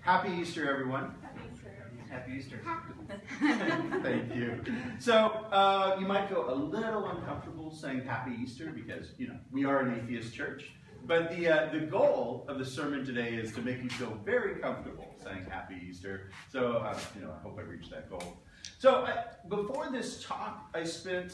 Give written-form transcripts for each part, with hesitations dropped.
Happy Easter, everyone. Happy Easter. Thank you. So you might feel a little uncomfortable saying Happy Easter because, we are an atheist church. But the goal of the sermon today is to make you feel very comfortable saying Happy Easter. So, I hope I reach that goal. So before this talk, I spent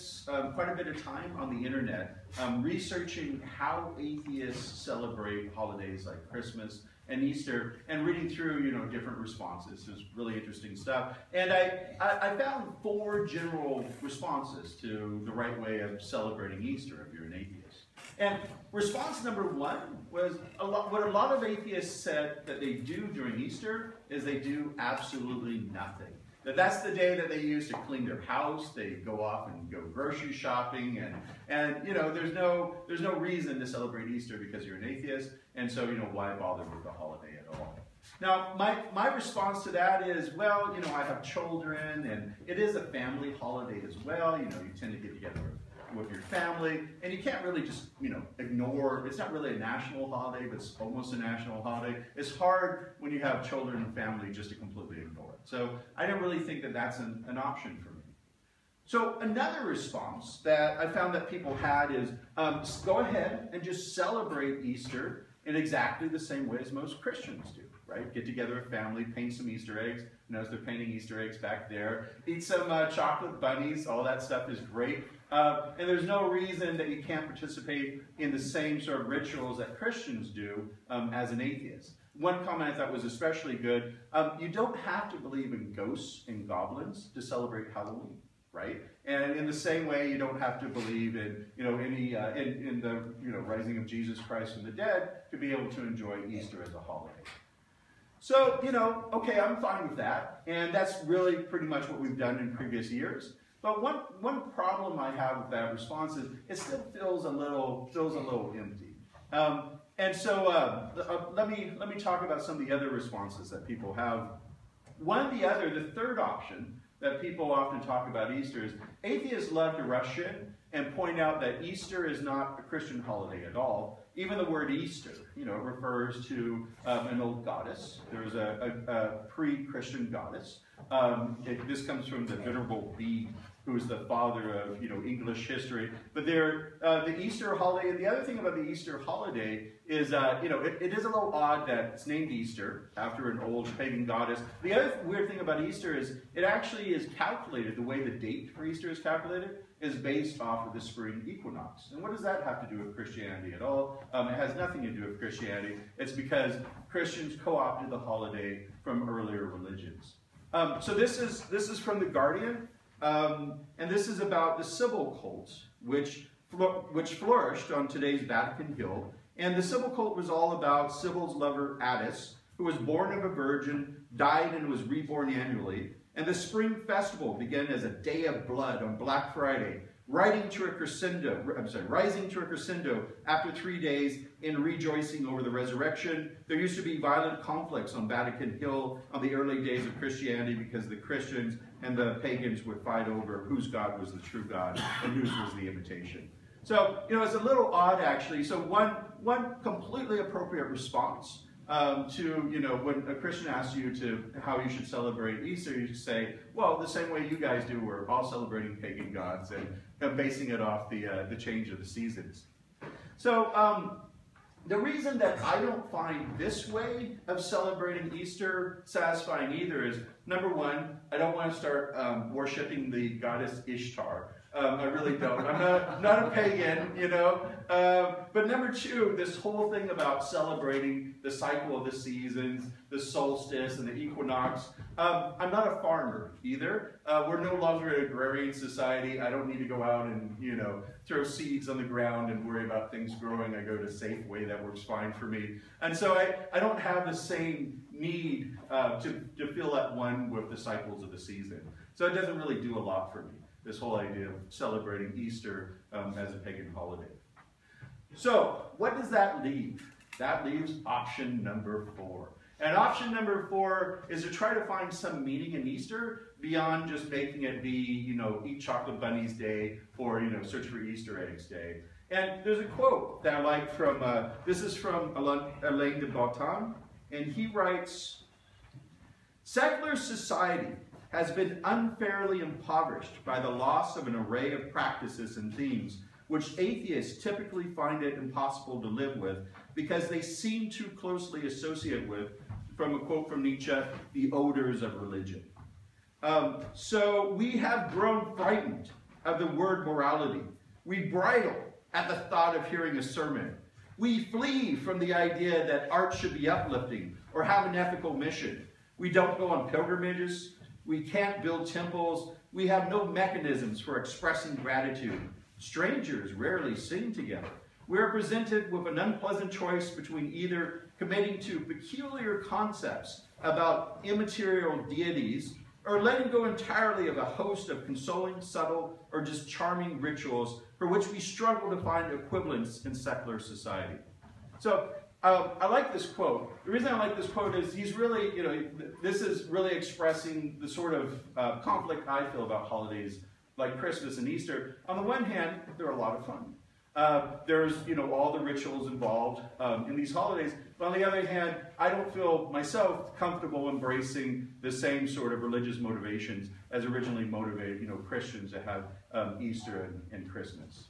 quite a bit of time on the internet researching how atheists celebrate holidays like Christmas and Easter, and reading through, different responses. It was really interesting stuff. And I found 4 general responses to the right way of celebrating Easter if you're an atheist. And response number 1 was what a lot of atheists said that they do during Easter is they do absolutely nothing. That's the day that they use to clean their house. They go off and go grocery shopping, and there's no reason to celebrate Easter because you're an atheist, and so why bother with the holiday at all? Now my response to that is, well, I have children, and it is a family holiday as well. You tend to get together with your family, and you can't really just ignore. It's not really a national holiday, but it's almost a national holiday. It's hard when you have children and family just to completely ignore it. So I don't really think that that's an option for me. So another response that I found that people had is go ahead and just celebrate Easter in exactly the same way as most Christians do, right? Get together a family, paint some Easter eggs. Notice they're painting Easter eggs back there. Eat some chocolate bunnies. All that stuff is great. And there's no reason that you can't participate in the same sort of rituals that Christians do as an atheist. One comment I thought was especially good. You don't have to believe in ghosts and goblins to celebrate Halloween, right? And in the same way, you don't have to believe in in the rising of Jesus Christ from the dead to be able to enjoy Easter as a holiday. So okay, I'm fine with that, and that's really pretty much what we've done in previous years. But one problem I have with that response is it still feels a little empty. And so let me talk about some of the other responses that people have. The third option that people often talk about Easter is atheists love to rush in and point out that Easter is not a Christian holiday at all. Even the word Easter, refers to an old goddess. There's a pre-Christian goddess. This comes from the Venerable Bede, who is the father of English history. But the Easter holiday, and the other thing about the Easter holiday is it is a little odd that it's named Easter after an old pagan goddess. The other weird thing about Easter is it actually is calculated. The way the date for Easter is calculated is based off of the spring equinox. And what does that have to do with Christianity at all? It has nothing to do with Christianity. It's because Christians co-opted the holiday from earlier religions. So this is from The Guardian. And this is about the Sybil cult, which flourished on today's Vatican Hill. And the Sybil cult was all about Sybil's lover, Attis, who was born of a virgin, died, and was reborn annually. And the spring festival began as a day of blood on Black Friday, rising to a crescendo after 3 days in rejoicing over the resurrection. There used to be violent conflicts on Vatican Hill on the early days of Christianity because the Christians and the pagans would fight over whose God was the true God and whose was the imitation. So, it's a little odd actually. So one completely appropriate response to, when a Christian asks you to how you should celebrate Easter, you should say, well, the same way you guys do, we're all celebrating pagan gods and basing it off the change of the seasons. So the reason that I don't find this way of celebrating Easter satisfying either is, number 1, I don't want to start worshipping the goddess Ishtar. I really don't. I'm not a pagan, But number 2, this whole thing about celebrating the cycle of the seasons, the solstice and the equinox. I'm not a farmer either. We're no longer an agrarian society. I don't need to go out and, throw seeds on the ground and worry about things growing. I go to Safeway. That works fine for me. And so I don't have the same need to feel at one with the cycles of the season. So it doesn't really do a lot for me, this whole idea of celebrating Easter as a pagan holiday. So what does that leave? That leaves option number 4. And option number 4 is to try to find some meaning in Easter beyond just making it be, Eat Chocolate Bunnies Day or, Search for Easter Eggs Day. And there's a quote that I like from, this is from Alain de Botton, and he writes, Secular society has been unfairly impoverished by the loss of an array of practices and themes which atheists typically find it impossible to live with because they seem too closely associated with, from a quote from Nietzsche, the odors of religion. So we have grown frightened of the word morality. We bridle at the thought of hearing a sermon. We flee from the idea that art should be uplifting or have an ethical mission. We don't go on pilgrimages. We can't build temples. We have no mechanisms for expressing gratitude. Strangers rarely sing together. We are presented with an unpleasant choice between either committing to peculiar concepts about immaterial deities or letting go entirely of a host of consoling, subtle, or just charming rituals for which we struggle to find equivalents in secular society. So I like this quote. The reason I like this quote is he's really, this is really expressing the sort of conflict I feel about holidays like Christmas and Easter. On the one hand, they're a lot of fun. There's, all the rituals involved in these holidays. But on the other hand, I don't feel myself comfortable embracing the same sort of religious motivations as originally motivated, Christians to have Easter and Christmas.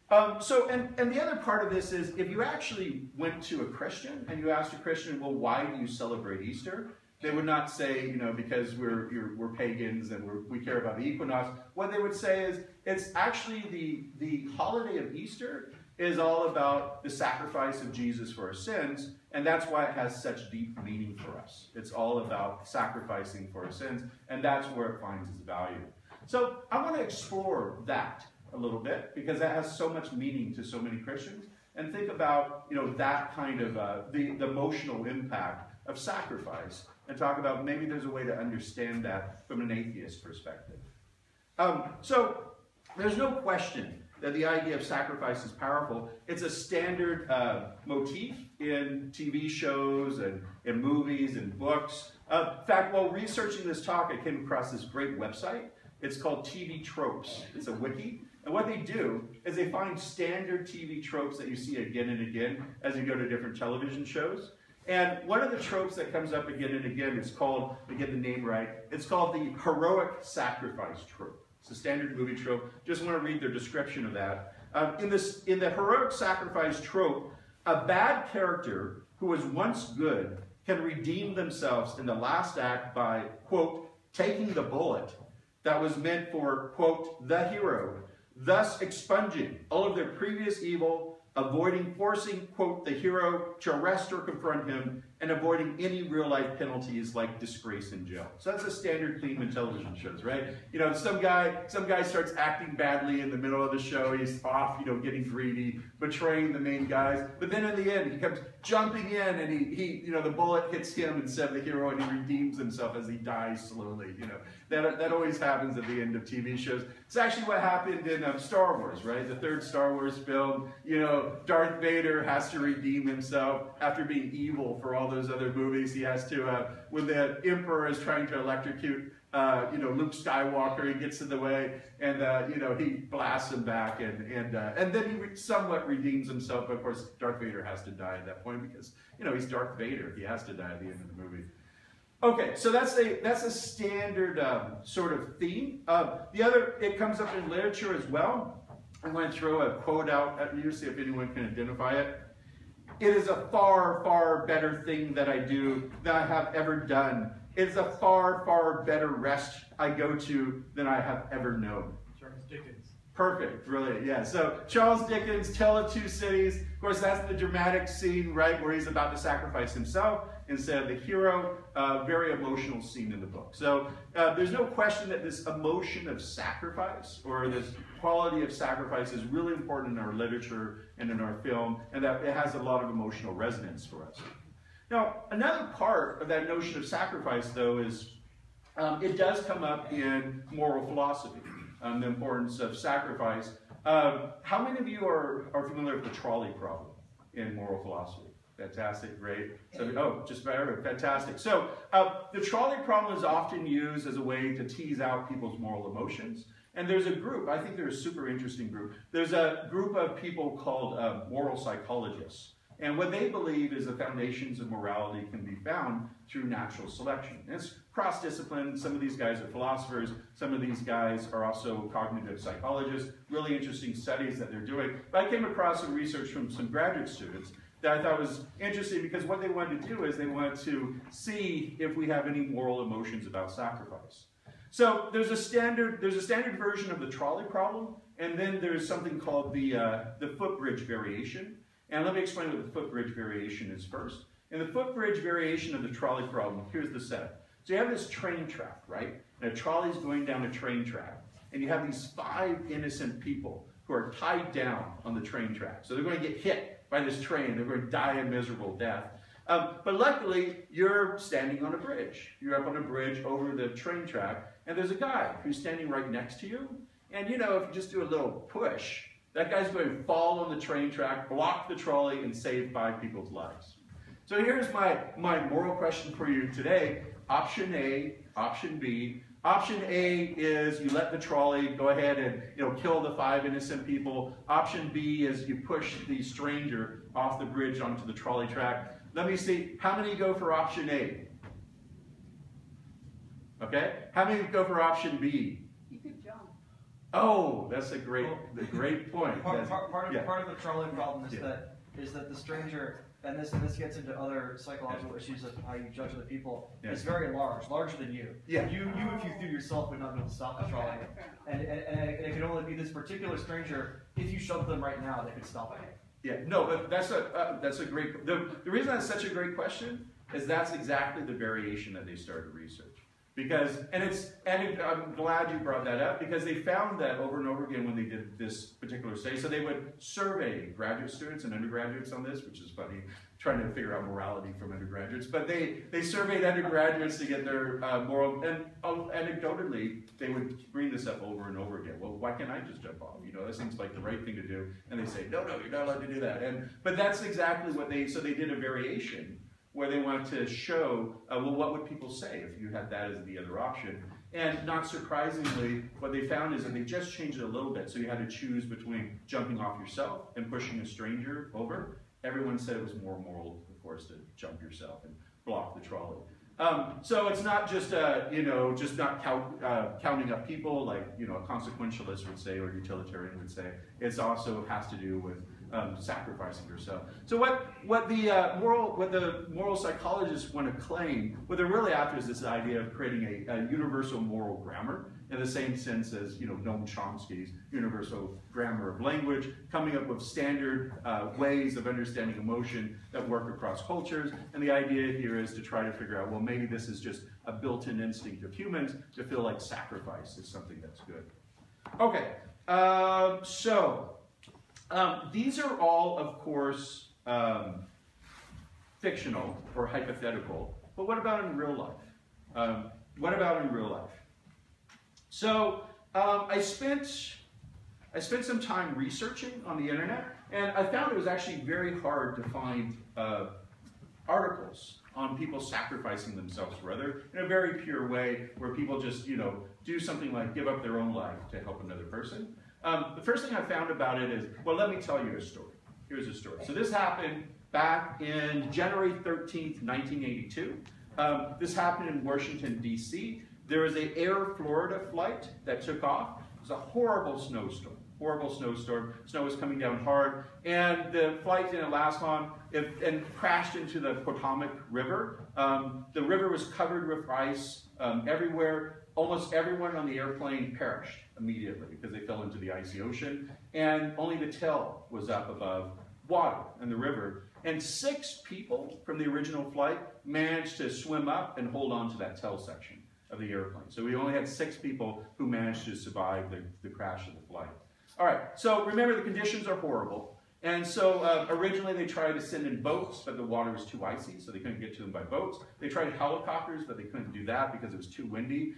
And the other part of this is, if you actually went to a Christian and you asked a Christian, well, why do you celebrate Easter? They would not say, because we're pagans and we care about the equinox. What they would say is, it's actually the holiday of Easter is all about the sacrifice of Jesus for our sins, and that's why it has such deep meaning for us. It's all about sacrificing for our sins, and that's where it finds its value. So I want to explore that a little bit, because that has so much meaning to so many Christians, and think about, that kind of the emotional impact of sacrifice, and talk about maybe there's a way to understand that from an atheist perspective. So there's no question that the idea of sacrifice is powerful. It's a standard motif in TV shows and in movies and books. In fact, while researching this talk, I came across this great website. It's called TV Tropes. It's a wiki. And what they do is they find standard TV tropes that you see again and again as you go to different television shows. And one of the tropes that comes up again and again is called, to get the name right, it's called the heroic sacrifice trope. It's a standard movie trope. Just want to read their description of that. In the heroic sacrifice trope, a bad character who was once good can redeem themselves in the last act by, quote, taking the bullet that was meant for, quote, the hero, thus expunging all of their previous evil, avoiding forcing, quote, the hero to arrest or confront him, and avoiding any real-life penalties like disgrace in jail. So that's a standard theme in television shows, right? Some guy starts acting badly in the middle of the show. He's off, getting greedy, betraying the main guys. But then in the end, he comes jumping in, and he the bullet hits him instead of the hero, and he redeems himself as he dies slowly. That always happens at the end of TV shows. It's actually what happened in Star Wars, right? The third Star Wars film. Darth Vader has to redeem himself after being evil for all those other movies. He has to, when the Emperor is trying to electrocute, Luke Skywalker, he gets in the way, and he blasts him back, and then he somewhat redeems himself. But of course, Darth Vader has to die at that point because he's Darth Vader. He has to die at the end of the movie. Okay, so that's a standard sort of theme. It comes up in literature as well. I'm going to throw a quote out at you, see if anyone can identify it. It is a far, far better thing that I do than I have ever done. It is a far, far better rest I go to than I have ever known. Charles Dickens. Perfect, brilliant, yeah. So Charles Dickens, Tale of Two Cities. Of course, that's the dramatic scene, right, where he's about to sacrifice himself instead of the hero. Very emotional scene in the book. So there's no question that this emotion of sacrifice, or this quality of sacrifice, is really important in our literature and in our film, and that it has a lot of emotional resonance for us. Now, another part of that notion of sacrifice, though, is it does come up in moral philosophy, the importance of sacrifice. How many of you are familiar with the trolley problem in moral philosophy? Fantastic, great. So, just about everyone, fantastic. So, the trolley problem is often used as a way to tease out people's moral emotions. And there's a group, I think they're a super interesting group. There's a group of people called moral psychologists. And what they believe is the foundations of morality can be found through natural selection. And it's cross-discipline. Some of these guys are philosophers. Some of these guys are also cognitive psychologists. Really interesting studies that they're doing. But I came across some research from some graduate students that I thought was interesting, because what they wanted to do is they wanted to see if we have any moral emotions about sacrifice. So there's a standard version of the trolley problem, and then there's something called the Footbridge variation. And let me explain what the Footbridge variation is first. In the Footbridge variation of the trolley problem, here's the setup. So you have this train track, right? And a trolley's going down a train track, and you have these 5 innocent people who are tied down on the train track. So they're going to get hit by this train. They're going to die a miserable death. But luckily, you're standing on a bridge. You're up on a bridge over the train track, and there's a guy who's standing right next to you. And you know, if you just do a little push, that guy's going to fall on the train track, block the trolley, and save 5 people's lives. So here's my moral question for you today. Option A, option B. Option A is you let the trolley go ahead and kill the 5 innocent people. Option B is you push the stranger off the bridge onto the trolley track. Let me see, how many go for option A? Okay, how many go for option B? You could jump. Oh, that's a great point. Part of the trolley problem is Yeah. that the stranger, and this gets into other psychological issues of how you judge other people, Yeah. is very larger than you. Yeah. You if you threw yourself would not be able to stop the trolley. And it can only be this particular stranger. If you shoved them right now, they could stop it. Yeah, no, but that's a great. The reason that's such a great question is that's exactly the variation that they started research. Because, I'm glad you brought that up, because they found that over and over again when they did this particular study. So they would survey graduate students and undergraduates on this, which is funny, trying to figure out morality from undergraduates. But they surveyed undergraduates to get their moral, and anecdotally, they would bring this up over and over again. Well, why can't I just jump off? That seems like the right thing to do. And they say, no, you're not allowed to do that. But that's exactly what so they did a variation where they wanted to show, well, what would people say if you had that as the other option? And not surprisingly, what they found is that they just changed it a little bit. So you had to choose between jumping off yourself and pushing a stranger over. Everyone said it was more moral, of course, to jump yourself and block the trolley. So it's not just, just not counting up people like, a consequentialist would say or utilitarian would say. It also has to do with sacrificing yourself. So what the moral psychologists want to claim, what they're really after is this idea of creating a universal moral grammar, in the same sense as Noam Chomsky's universal grammar of language, coming up with standard ways of understanding emotion that work across cultures. And the idea here is to try to figure out, well, maybe this is just a built-in instinct of humans to feel like sacrifice is something that's good. Okay, these are all, of course, fictional or hypothetical, but what about in real life? So I spent some time researching on the internet, and I found it was actually very hard to find articles on people sacrificing themselves for others in a very pure way, where people just do something like give up their own life to help another person. The first thing I found about it is, well, let me tell you a story. Here's a story. So this happened back in January 13th, 1982. This happened in Washington, D.C. There was an Air Florida flight that took off. It was a horrible snowstorm. Snow was coming down hard, and the flight didn't last long and crashed into the Potomac River. The river was covered with ice everywhere. Almost everyone on the airplane perished immediately because they fell into the icy ocean, and only the tail was up above water in the river. And 6 people from the original flight managed to swim up and hold on to that tail section of the airplane. So we only had 6 people who managed to survive the crash of the flight. All right, so remember, the conditions are horrible. And so originally they tried to send in boats, but the water was too icy, so they couldn't get to them by boats. They tried helicopters, but they couldn't do that because it was too windy.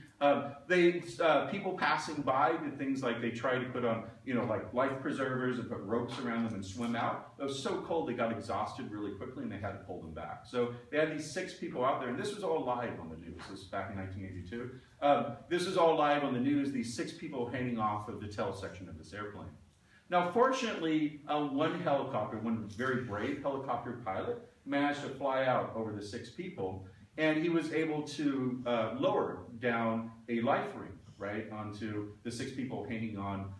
People passing by did things like they tried to put on, like life preservers and put ropes around them and swim out. It was so cold they got exhausted really quickly and they had to pull them back. So they had these 6 people out there, and this was all live on the news. This was back in 1982. This was all live on the news, these 6 people hanging off of the tail section of this airplane. Now, fortunately, one very brave helicopter pilot, managed to fly out over the 6 people, and he was able to lower down a life ring, right, onto the 6 people hanging on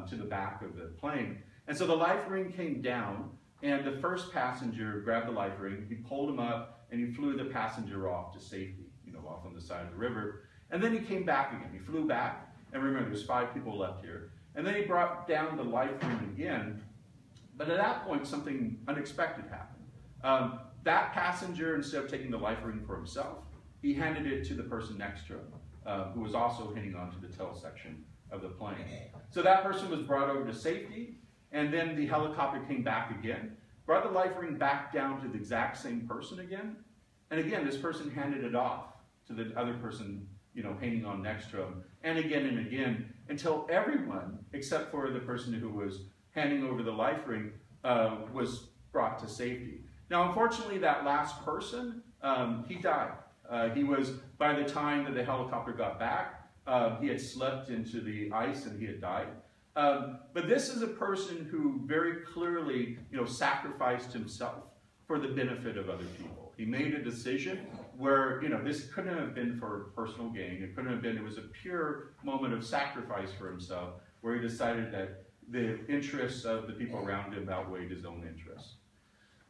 to the back of the plane. And so the life ring came down, and the first passenger grabbed the life ring, he pulled him up, and he flew the passenger off to safety, off on the side of the river. And then he came back again. He flew back, and remember, there's 5 people left here. And then he brought down the life ring again, but at that point, something unexpected happened. That passenger, instead of taking the life ring for himself, he handed it to the person next to him, who was also hanging on to the tail section of the plane. So that person was brought over to safety, and then the helicopter came back again, brought the life ring back down to the exact same person again, and again, this person handed it off to the other person, hanging on next to him, and again, until everyone, except for the person who was handing over the life ring, was brought to safety. Now, unfortunately, that last person, he died. He was, by the time that the helicopter got back, he had slipped into the ice and he had died. But this is a person who very clearly, sacrificed himself for the benefit of other people. He made a decision where, this couldn't have been for personal gain. It couldn't have been, it was a pure moment of sacrifice for himself, where he decided that the interests of the people around him outweighed his own interests.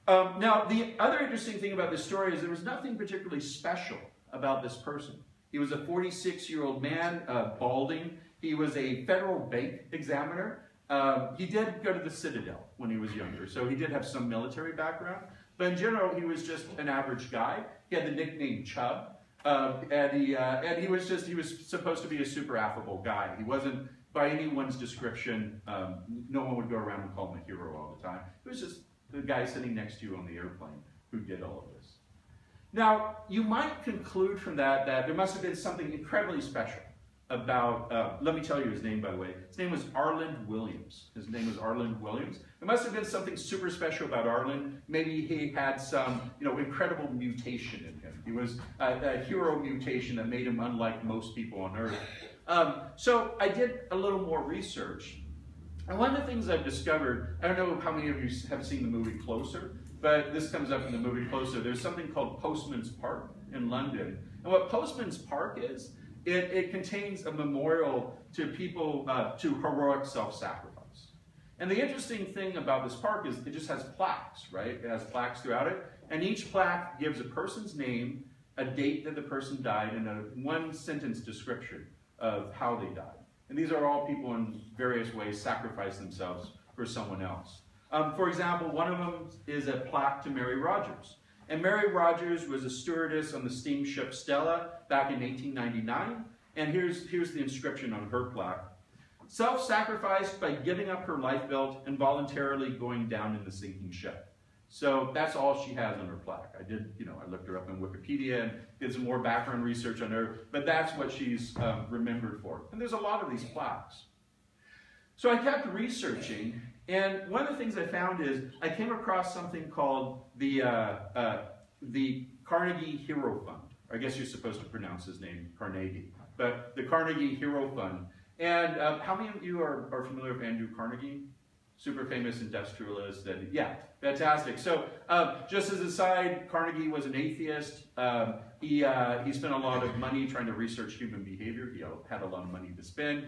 Now, the other interesting thing about this story is there was nothing particularly special about this person. He was a 46-year-old man, balding. He was a federal bank examiner. He did go to the Citadel when he was younger, so he did have some military background. But in general, he was just an average guy. He had the nickname Chub, and he was supposed to be a super affable guy. He wasn't, by anyone's description, no one would go around and call him a hero all the time. He was just the guy sitting next to you on the airplane who did all of this. Now, you might conclude from that there must have been something incredibly special about, let me tell you his name, by the way. His name was Arland Williams. His name was Arland Williams. There must have been something super special about Arland. Maybe he had some, incredible mutation in him. He was a hero mutation that made him unlike most people on Earth. So I did a little more research. And one of the things I've discovered, I don't know how many of you have seen the movie Closer, but this comes up in the movie Closer. There's something called Postman's Park in London. And what Postman's Park is, it contains a memorial to people, to heroic self-sacrifice. And the interesting thing about this park is it just has plaques, right? It has plaques throughout it. And each plaque gives a person's name, a date that the person died, and a one-sentence description of how they died. And these are all people in various ways sacrifice themselves for someone else. For example, one of them is a plaque to Mary Rogers. And Mary Rogers was a stewardess on the steamship Stella back in 1899. And here's the inscription on her plaque. Self-sacrificed by giving up her life belt and voluntarily going down in the sinking ship. So that's all she has on her plaque. I looked her up on Wikipedia and did some more background research on her, but that's what she's remembered for. And there's a lot of these plaques. So I kept researching, and one of the things I found is I came across something called the Carnegie Hero Fund. I guess you're supposed to pronounce his name Carnegie, but the Carnegie Hero Fund. And how many of you are familiar with Andrew Carnegie? Super famous industrialist. And yeah, fantastic. So just as a side, Carnegie was an atheist. He spent a lot of money trying to research human behavior. He had a lot of money to spend.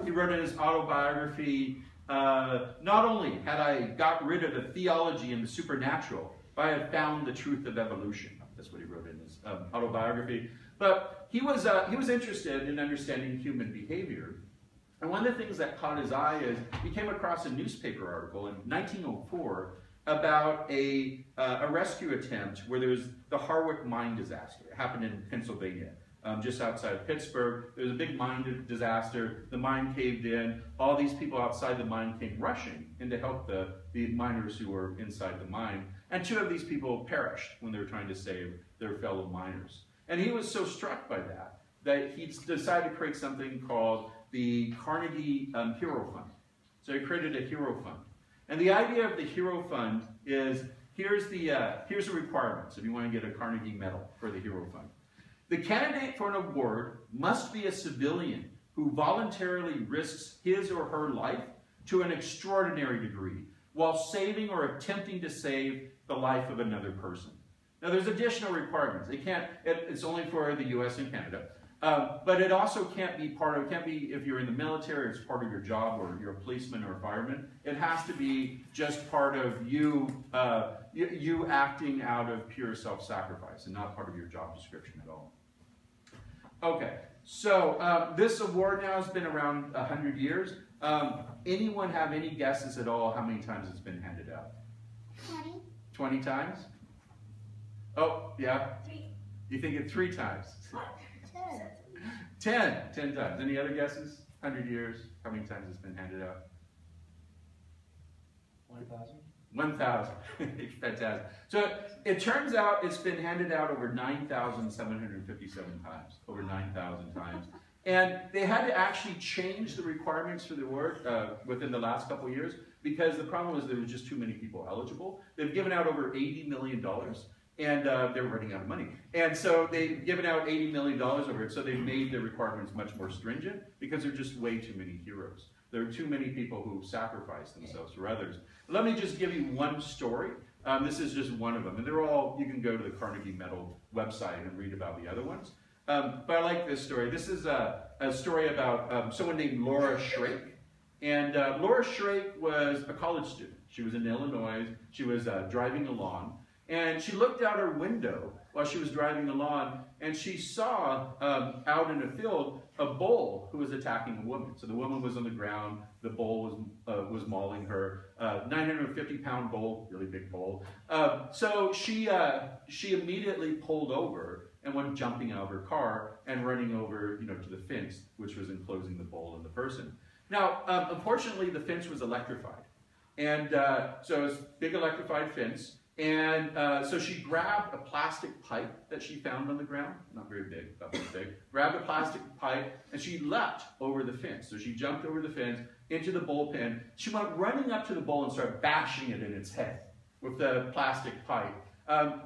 He wrote in his autobiography, not only had I got rid of the theology and the supernatural, but I have found the truth of evolution. That's what he wrote in his autobiography. But he was interested in understanding human behavior. And one of the things that caught his eye is he came across a newspaper article in 1904 about a rescue attempt where there was the Harwick mine disaster. It happened in Pennsylvania, just outside of Pittsburgh. There was a big mine disaster. The mine caved in. All these people outside the mine came rushing in to help the miners who were inside the mine. And 2 of these people perished when they were trying to save their fellow miners. And he was so struck by that he decided to create something called the Carnegie Hero Fund. So he created a Hero Fund. And the idea of the Hero Fund is, here's the requirements if you want to get a Carnegie Medal for the Hero Fund. The candidate for an award must be a civilian who voluntarily risks his or her life to an extraordinary degree while saving or attempting to save the life of another person. Now, there's additional requirements. It's only for the U.S. and Canada. But it also can't be if you're in the military, it's part of your job, or you're a policeman or a fireman. It has to be just part of you acting out of pure self-sacrifice and not part of your job description at all. Okay, so this award now has been around 100 years. Anyone have any guesses at all how many times it's been handed out? 20. 20 times? Oh, yeah? 3. You think it 3 times? 10. 10 times. Any other guesses? 100 years. How many times it's been handed out? 1,000. 1,000. Fantastic. So it turns out it's been handed out over 9,757 times. Over 9,000 times. And they had to actually change the requirements for the award within the last couple of years, because the problem was there was just too many people eligible. They've given out over $80 million. And they're running out of money. And so they've given out $80 million over it, so they've made the requirements much more stringent, because there are just way too many heroes. There are too many people who sacrifice themselves for others. Let me just give you one story. This is just one of them. And they're all, you can go to the Carnegie Medal website and read about the other ones. But I like this story. This is a story about someone named Laura Shrake. And Laura Shrake was a college student. She was in Illinois. She was driving along. And she looked out her window while she was driving along, and she saw out in a field a bull who was attacking a woman. So the woman was on the ground, the bull was mauling her, 950-pound bull, really big bull. So she immediately pulled over and went jumping out of her car and running over, to the fence, which was enclosing the bull and the person. Now, unfortunately, the fence was electrified, and so it was a big electrified fence. And so she grabbed a plastic pipe that she found on the ground, not very big, about this big, grabbed a plastic pipe, and she leapt over the fence. So she jumped over the fence into the bullpen. She went running up to the bull and started bashing it in its head with the plastic pipe,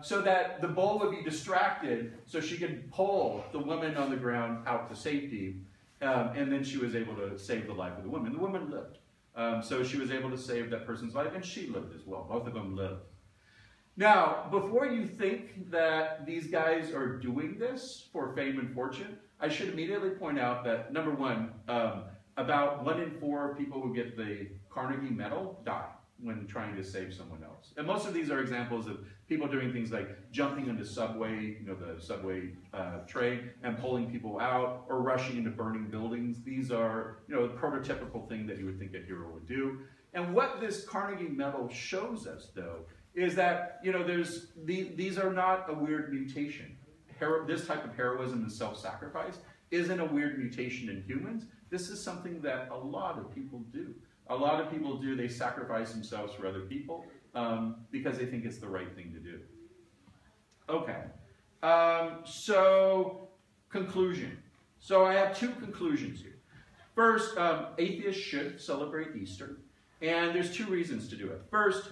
so that the bull would be distracted so she could pull the woman on the ground out to safety, and then she was able to save the life of the woman. The woman lived. So she was able to save that person's life, and she lived as well. Both of them lived. Now, before you think that these guys are doing this for fame and fortune, I should immediately point out that, number one, about 1 in 4 people who get the Carnegie Medal die when trying to save someone else. And most of these are examples of people doing things like jumping into subway, the subway train, and pulling people out, or rushing into burning buildings. These are, the prototypical thing that you would think a hero would do. And what this Carnegie Medal shows us, though, is that, these are not a weird mutation. This type of heroism and self-sacrifice isn't a weird mutation in humans. This is something that a lot of people do. A lot of people do. They sacrifice themselves for other people because they think it's the right thing to do. Okay. So, conclusion. So I have 2 conclusions here. First, atheists should celebrate Easter. And there's 2 reasons to do it. First,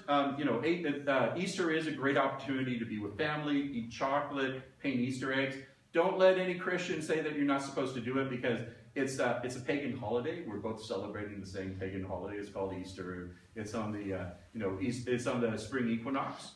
Easter is a great opportunity to be with family, eat chocolate, paint Easter eggs. Don't let any Christian say that you're not supposed to do it, because it's a pagan holiday. We're both celebrating the same pagan holiday. It's called Easter. It's on the it's on the spring equinox.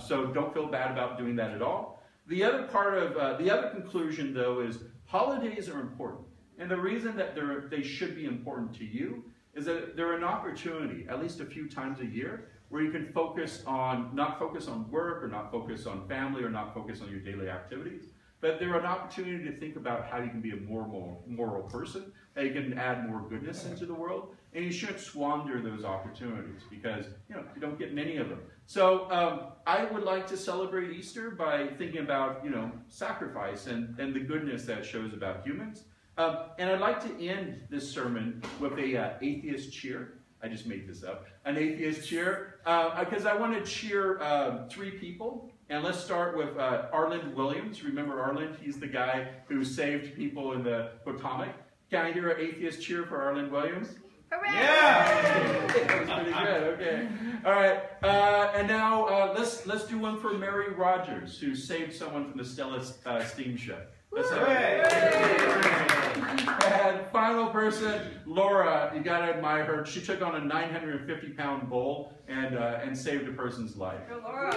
So don't feel bad about doing that at all. The other part of the other conclusion, though, is holidays are important, and the reason that they should be important to you is that they're an opportunity, at least a few times a year, where you can not focus on work, or not focus on family, or not focus on your daily activities, but they're an opportunity to think about how you can be a more moral person, how you can add more goodness into the world, and you shouldn't squander those opportunities, because you don't get many of them. So I would like to celebrate Easter by thinking about sacrifice and the goodness that it shows about humans. And I'd like to end this sermon with a atheist cheer. I just made this up. An atheist cheer. Because I want to cheer 3 people. And let's start with Arland Williams. Remember Arland? He's the guy who saved people in the Potomac. Can I hear an atheist cheer for Arland Williams? Hooray! Yeah! That was pretty good. Okay. All right. And now let's do one for Mary Rogers, who saved someone from the Stella steamship. Let's have it. And final person, Laura, you got to admire her. She took on a 950-pound bull and saved a person's life. Go, Laura.